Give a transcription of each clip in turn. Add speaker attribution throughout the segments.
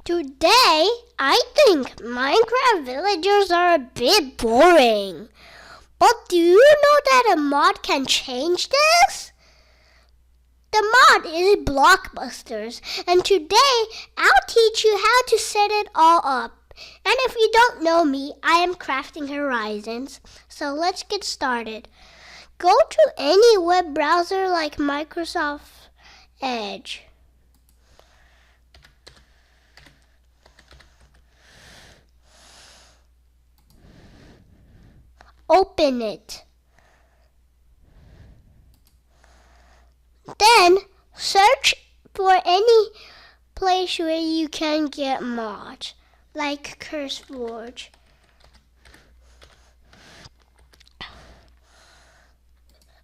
Speaker 1: Today, I think Minecraft villagers are a bit boring. But do you know that a mod can change this? The mod is Blockbusters, and today I'll teach you how to set it all up. And if you don't know me, I am Crafting Horizons. So let's get started. Go to any web browser like Microsoft Edge. Open it. Then search for any place where you can get mods, like CurseForge.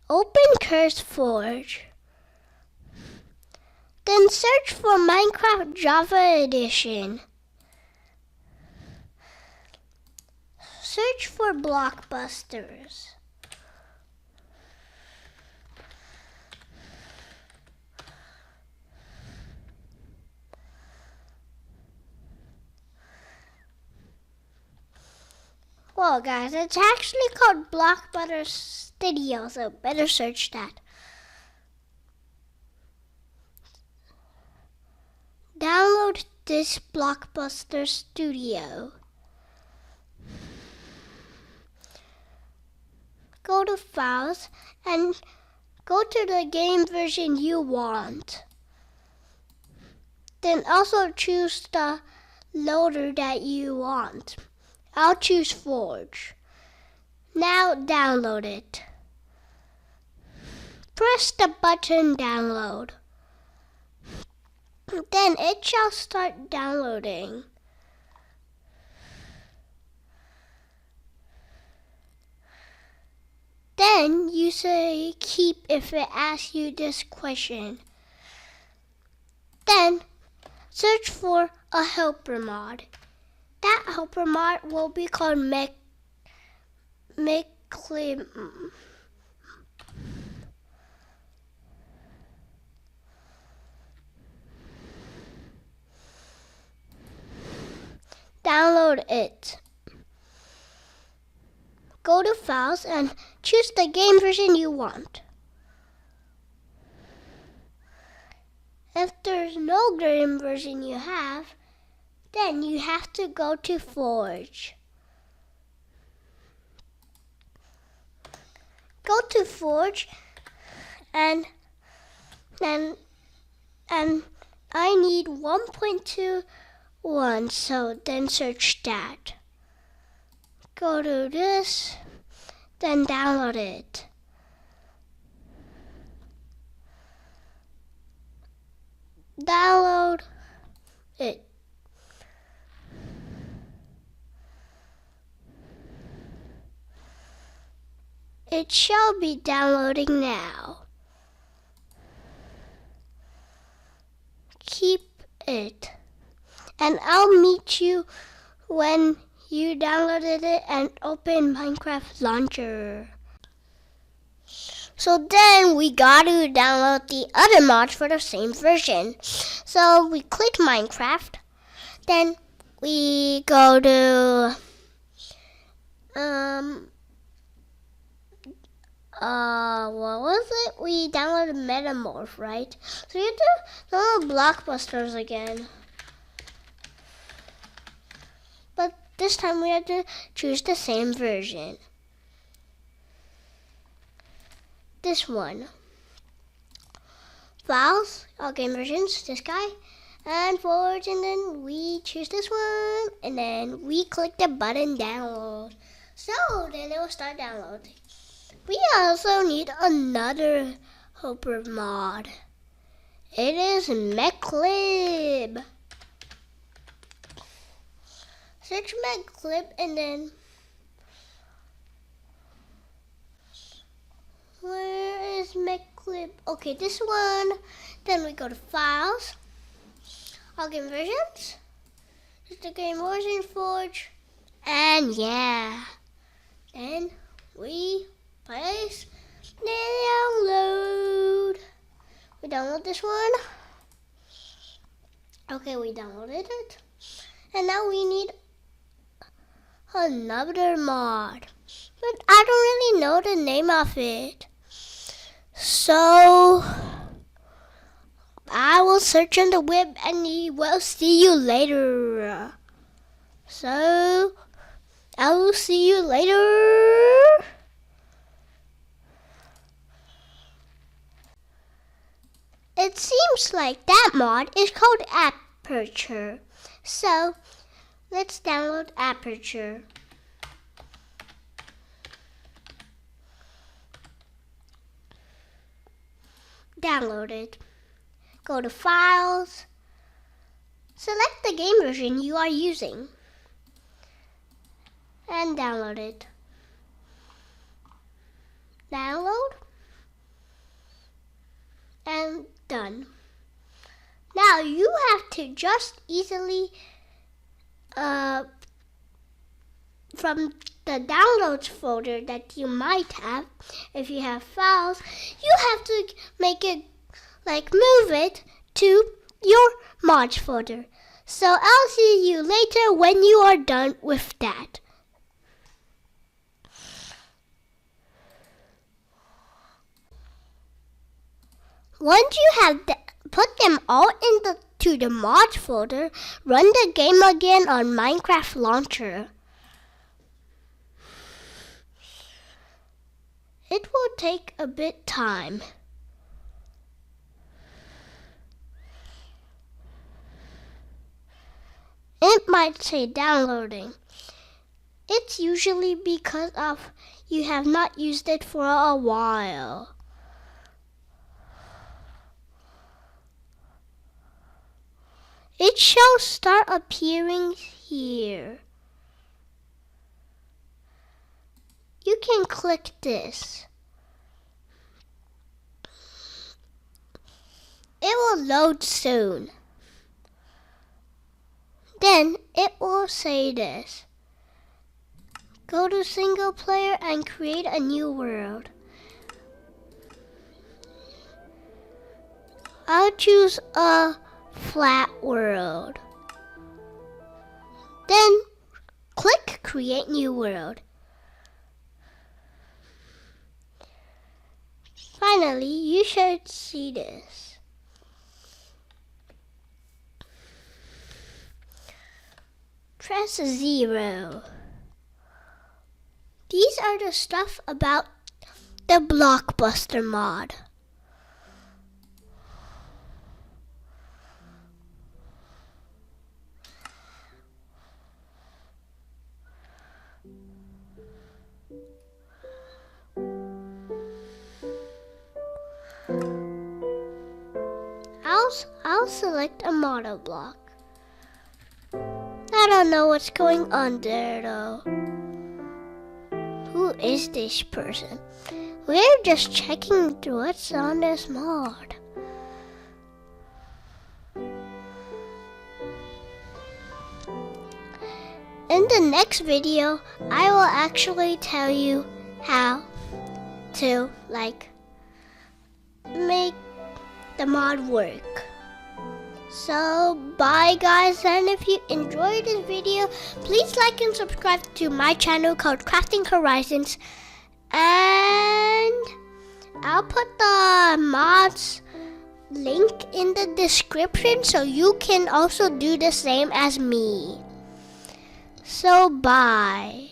Speaker 1: Open CurseForge. Then search for Minecraft Java Edition. Search for Blockbusters. Well, guys, it's actually called Blockbuster Studio, so better search that. Download this Blockbuster Studio. Go to Files and go to the game version you want. Then also choose the loader that you want. I'll choose Forge. Now download it. Press the button Download. Then it shall start downloading. Then you say keep if it asks you this question. Then search for a helper mod. That helper mod will be called MechClib. Download it. Go to Files and choose the game version you want. If there's no game version you have, then you have to go to Forge. Go to Forge and I need 1.21, so then search that. Go to this, then download it. Download it. It shall be downloading now. Keep it. And I'll meet you when you downloaded it and open Minecraft Launcher. So then we got to download the other mods for the same version. So we click Minecraft. Then we go to what was it? We downloaded Metamorph, right? So you have to download Blockbusters again. But this time we have to choose the same version. This one. Files, all game versions, this guy, and Forge, and then we choose this one, and then we click the button Download. So then it will start downloading. We also need another helper mod. It is MechClib. Search MechClib and then where is MechClib? Okay, this one. Then we go to Files, all game versions, just the game version, Forge, and yeah. Then we place download. We download this one. Okay, we downloaded it. And now we need another mod. But I don't really know the name of it. So I will search on the web and we'll see you later. So I will see you later. It seems like that mod is called Aperture. So let's download Aperture. Download it. Go to Files. Select the game version you are using. And download it. Download. And done. Now you have to just easily from the downloads folder that you might have, if you have files, you have to make it move it to your mods folder. So I'll see you later when you are done with that. Once you have put them all into the mods folder, run the game again on Minecraft Launcher. It will take a bit time. It might say downloading. It's usually because of you have not used it for a while. It shall start appearing here. You can click this. It will load soon. Then it will say this. Go to single player and create a new world. I'll choose a flat world. Then click create new world. Finally, you should see this. Press 0. These are the stuff about the Blockbuster mod. I'll select a model block. I don't know what's going on there though. Who is this person? We're just checking what's on this mod. In the next video, I will actually tell you how to make the mod work. So bye guys, and if you enjoyed this video, please like and subscribe to my channel called Crafting Horizons, and I'll put the mods link in the description so you can also do the same as me. So bye.